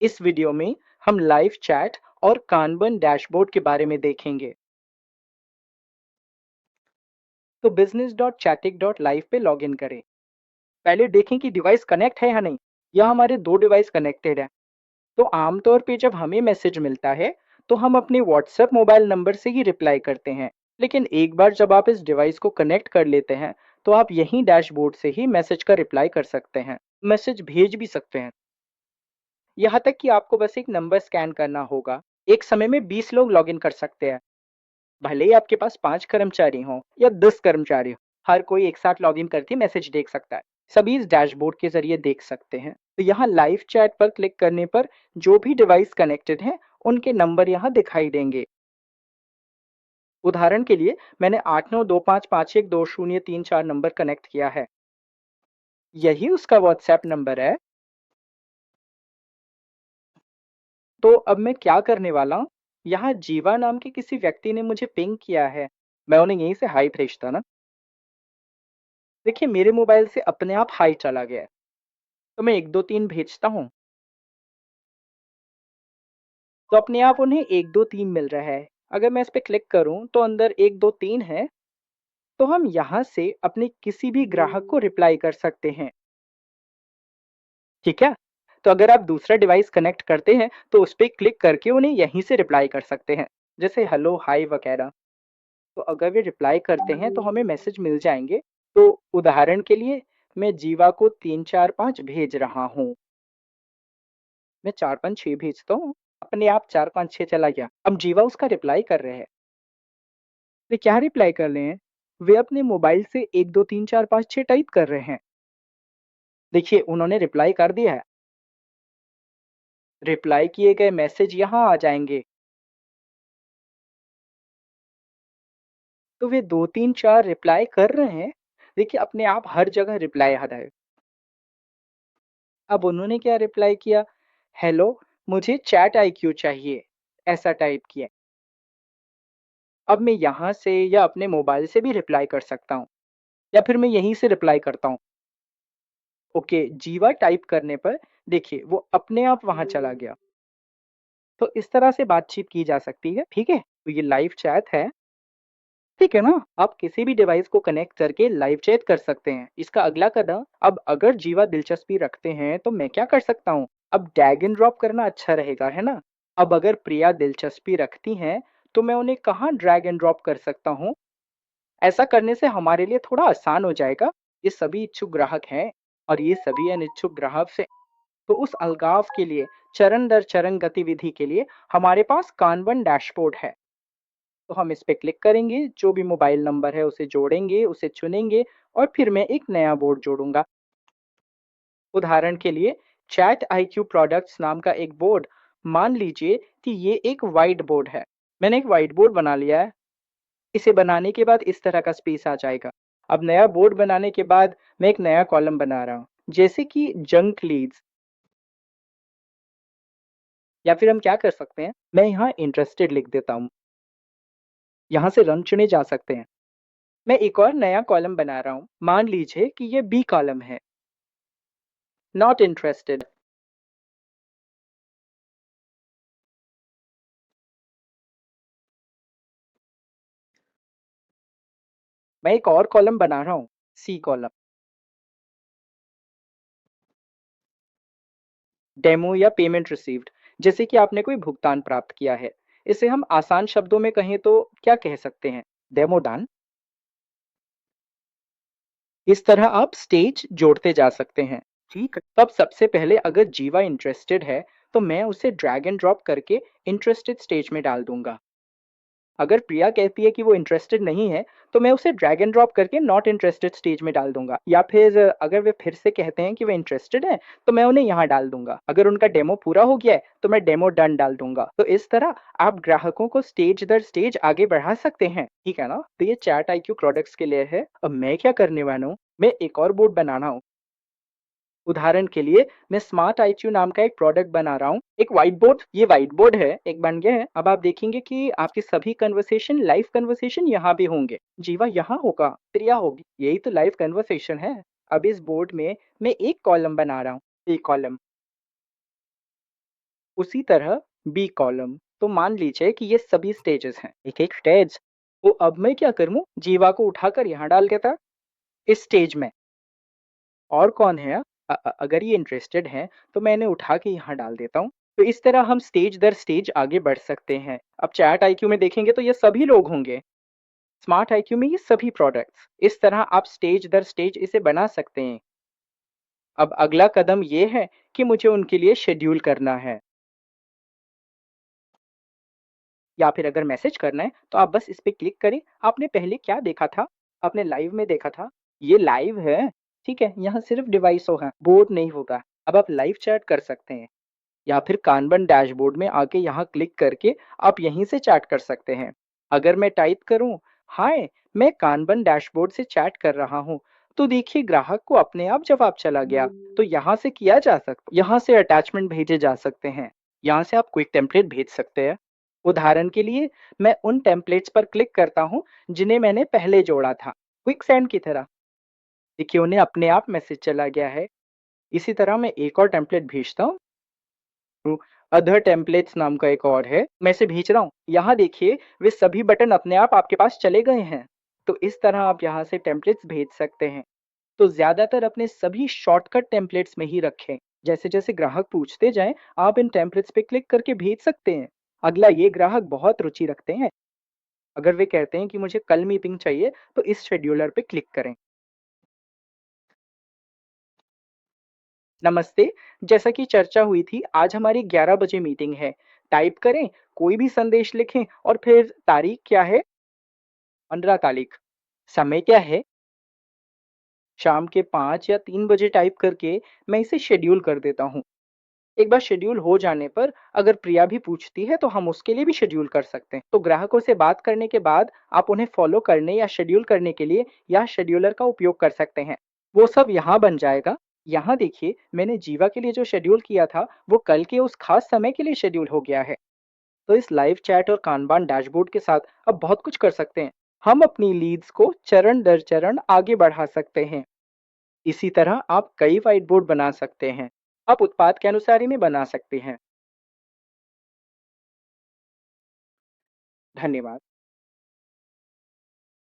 इस वीडियो में हम लाइव चैट और कानबन डैशबोर्ड के बारे में देखेंगे। तो business.chattic.live पे लॉगिन करें। पहले देखें कि डिवाइस कनेक्ट है या नहीं। यह हमारे दो डिवाइस कनेक्टेड है। तो आमतौर पे जब हमें मैसेज मिलता है तो हम अपने व्हाट्सएप मोबाइल नंबर से ही रिप्लाई करते हैं। लेकिन एक बार जब आप इस डिवाइस को कनेक्ट कर लेते हैं तो आप यहीं डैशबोर्ड से ही मैसेज का रिप्लाई कर सकते हैं, मैसेज भेज भी सकते हैं। यहाँ तक कि आपको बस एक नंबर स्कैन करना होगा। एक समय में 20 लोग लॉगिन कर सकते हैं। भले ही आपके पास 5 कर्मचारी हों या 10 कर्मचारी हों, हर कोई एक साथ लॉगिन करके मैसेज देख सकता है। सभी इस डैशबोर्ड के जरिए देख सकते हैं। तो यहाँ लाइव चैट पर क्लिक करने पर जो भी डिवाइस कनेक्टेड हैं, उनके नंबर यहाँ दिखाई देंगे। उदाहरण के लिए मैंने 8925512034 नंबर कनेक्ट किया है। यही उसका व्हाट्सएप नंबर है। तो अब मैं क्या करने वाला हूँ, यहाँ जीवा नाम के किसी व्यक्ति ने मुझे पिंग किया है। मैं उन्हें यहीं से हाय भेजता ना। देखिए मेरे मोबाइल से अपने आप हाई चला गया है। तो मैं 1 2 3 भेजता हूँ, तो अपने आप उन्हें 1 2 3 मिल रहा है। अगर मैं इस पे क्लिक करूँ तो अंदर 1 2 3 है। तो हम यहाँ से अपने किसी भी ग्राहक को रिप्लाई कर सकते हैं। ठीक है? तो अगर आप दूसरा डिवाइस कनेक्ट करते हैं तो उस पे क्लिक करके उन्हें यहीं से रिप्लाई कर सकते हैं। जैसे हेलो, हाय वगैरह। तो अगर वे रिप्लाई करते हैं तो हमें मैसेज मिल जाएँगे। तो उदाहरण के लिए मैं जीवा को 3 4 5 भेज रहा हूँ। मैं 4 5 6 भेजता हूँ, अपने आप 4 5 6 चला गया। अब जीवा उसका रिप्लाई कर रहे हैं। वे क्या रिप्लाई कर रहे हैं? वे अपने मोबाइल से 1 2 3 4 5 6 टाइप कर रहे हैं। देखिए उन्होंने रिप्लाई कर दिया है। रिप्लाई किए गए मैसेज यहाँ आ जाएँगे। तो वे 2 3 4 रिप्लाई कर रहे हैं। देखिए अपने आप हर जगह रिप्लाई आ रहा है। अब उन्होंने क्या रिप्लाई किया? हेलो, मुझे चैट आईक्यू चाहिए, ऐसा टाइप किया। अब मैं यहाँ से या अपने मोबाइल से भी रिप्लाई कर सकता हूँ, या फिर मैं यहीं से रिप्लाई करता हूँ। ओके, जीवा टाइप करने पर देखिए वो अपने आप वहाँ चला गया। तो इस तरह से बातचीत की जा सकती है, ठीक है? तो ये लाइव चैट है, ठीक है ना? आप किसी भी डिवाइस को कनेक्ट करके लाइव चैट कर सकते हैं। इसका अगला कदम, अब अगर जीवा दिलचस्पी रखते हैं तो मैं क्या कर सकता हूँ? अब ड्रैग एंड ड्रॉप करना अच्छा रहेगा, है ना? अब अगर प्रिया दिलचस्पी रखती हैं, तो मैं उन्हें कहाँ ड्रैग एंड ड्रॉप कर सकता हूँ? ऐसा करने से हमारे लिए थोड़ा आसान हो जाएगा। ये सभी इच्छुक ग्राहक हैं और ये सभी अनिच्छुक ग्राहक से, तो उस अलगाव के लिए, चरण दर चरण गतिविधि के लिए हमारे पास कानबन डैशबोर्ड है। तो हम इस पे क्लिक करेंगे, जो भी मोबाइल नंबर है उसे जोड़ेंगे, उसे चुनेंगे और फिर मैं एक नया बोर्ड जोड़ूँगा। उदाहरण के लिए चैट आईक्यू प्रोडक्ट्स नाम का एक बोर्ड, मान लीजिए कि ये एक व्हाइट बोर्ड है। मैंने एक व्हाइट बोर्ड बना लिया है। इसे बनाने के बाद इस तरह का स्पेस आ जाएगा। अब नया बोर्ड बनाने के बाद मैं एक नया कॉलम बना रहा हूँ, जैसे कि जंक लीड्स। या फिर हम क्या कर सकते हैं, मैं यहाँ इंटरेस्टेड लिख देता हूँ। यहाँ से रंग चुने जा सकते हैं। मैं एक और नया कॉलम बना रहा हूँ, मान लीजिए कि ये बी कॉलम है, नॉट इंटरेस्टेड। मैं एक और कॉलम बना रहा हूँ, सी कॉलम, डेमो या पेमेंट रिसीव्ड। जैसे कि आपने कोई भुगतान प्राप्त किया है। इसे हम आसान शब्दों में कहें तो क्या कह सकते हैं? Demo done. इस तरह आप स्टेज जोड़ते जा सकते हैं। ठीक है, तब सबसे पहले अगर जीवा इंटरेस्टेड है तो मैं उसे ड्रैग एंड ड्रॉप करके इंटरेस्टेड स्टेज में डाल दूंगा। अगर प्रिया कहती है कि वो इंटरेस्टेड नहीं है तो मैं उसे ड्रैग एंड ड्रॉप करके नॉट इंटरेस्टेड स्टेज में डाल दूंगा। या फिर अगर वे फिर से कहते हैं कि वे इंटरेस्टेड हैं तो मैं उन्हें यहाँ डाल दूंगा। अगर उनका डेमो पूरा हो गया है तो मैं डेमो डन डाल दूंगा। तो इस तरह आप ग्राहकों को स्टेज दर स्टेज आगे बढ़ा सकते हैं, ठीक है ना? तो ये चैट आईक्यू प्रोडक्ट्स के लिए है। अब मैं क्या करने वाला हूँ, मैं एक और बोर्ड बनाना हूँ। उदाहरण के लिए मैं स्मार्ट आईच्यू नाम का एक प्रोडक्ट बना रहा हूँ, एक व्हाइट बोर्ड। ये व्हाइट बोर्ड है, एक बन गया है। अब आप देखेंगे कि आपके सभी कन्वर्सेशन, लाइव कन्वर्सेशन यहाँ भी होंगे। जीवा यहाँ होगा, प्रिया होगी, यही तो लाइव कन्वर्सेशन है। अब इस बोर्ड में मैं एक कॉलम बना रहा हूँ, एक कॉलम। उसी तरह बी कॉलम, तो मान लीजिए कि ये सभी स्टेजेस हैं, एक एक स्टेज। तो अब मैं क्या करूँ, जीवा को उठाकर यहाँ डाल देता इस स्टेज में। और कौन है, अगर ये इंटरेस्टेड हैं तो मैं इन्हें उठा के यहाँ डाल देता हूँ। तो इस तरह हम स्टेज दर स्टेज आगे बढ़ सकते हैं। अब चैट आईक्यू में देखेंगे तो ये सभी लोग होंगे, स्मार्ट आईक्यू में ये सभी प्रोडक्ट्स। इस तरह आप स्टेज दर स्टेज इसे बना सकते हैं। अब अगला कदम ये है कि मुझे उनके लिए शेड्यूल करना है, या फिर अगर मैसेज करना है तो आप बस इस पे क्लिक करें। आपने पहले क्या देखा था, आपने लाइव में देखा था, ये लाइव है, ठीक है, यहाँ सिर्फ डिवाइस होगा, बोर्ड नहीं होगा। अब आप लाइव चैट कर सकते हैं, या फिर कानबन डैशबोर्ड में आके यहाँ क्लिक करके आप यहीं से चैट कर सकते हैं। अगर मैं टाइप करूँ, हाय मैं कानबन डैशबोर्ड से चैट कर रहा हूँ, तो देखिए ग्राहक को अपने आप जवाब चला गया। तो यहाँ से किया जा सकता, यहाँ से अटैचमेंट भेजे जा सकते हैं, यहाँ से आप क्विक टेम्पलेट भेज सकते हैं। उदाहरण के लिए मैं उन टेम्पलेट्स पर क्लिक करता हूँ जिन्हें मैंने पहले जोड़ा था, क्विक सेंड की तरह। देखिए उन्हें अपने आप मैसेज चला गया है। इसी तरह मैं एक और टेम्पलेट भेजता हूँ, अदर टेम्पलेट्स नाम का एक और है, मैं इसे भेज रहा हूँ। यहाँ देखिए वे सभी बटन अपने आप आपके पास चले गए हैं। तो इस तरह आप यहाँ से टेम्पलेट्स भेज सकते हैं। तो ज़्यादातर अपने सभी शॉर्टकट टेम्पलेट्स में ही रखें। जैसे-जैसे ग्राहक पूछते जाएँ, आप इन टेम्पलेट्स पे क्लिक करके भेज सकते हैं। अगला, ये ग्राहक बहुत रुचि रखते हैं। अगर वे कहते हैं कि मुझे कल मीटिंग चाहिए, तो इस शेड्यूलर पे क्लिक करें। नमस्ते, जैसा कि चर्चा हुई थी, आज हमारी 11 बजे मीटिंग है। टाइप करें, कोई भी संदेश लिखें और फिर तारीख क्या है? 15 तारीख। समय क्या है? शाम के 5 या 3 बजे टाइप करके मैं इसे शेड्यूल कर देता हूँ। एक बार शेड्यूल हो जाने पर अगर प्रिया भी पूछती है तो हम उसके लिए भी शेड्यूल कर सकते हैं। तो ग्राहकों से बात करने के बाद आप उन्हें फॉलो करने या शेड्यूल करने के लिए या शेड्यूलर का उपयोग कर सकते हैं। वो सब यहाँ बन जाएगा। यहाँ देखिए मैंने जीवा के लिए जो शेड्यूल किया था वो कल के उस खास समय के लिए शेड्यूल हो गया है। तो इस लाइव चैट और कानबान डैशबोर्ड के साथ अब बहुत कुछ कर सकते हैं। हम अपनी लीड्स को चरण दर चरण आगे बढ़ा सकते हैं। इसी तरह आप कई व्हाइट बोर्ड बना सकते हैं। आप उत्पाद के अनुसार इन्हें बना सकते हैं। धन्यवाद।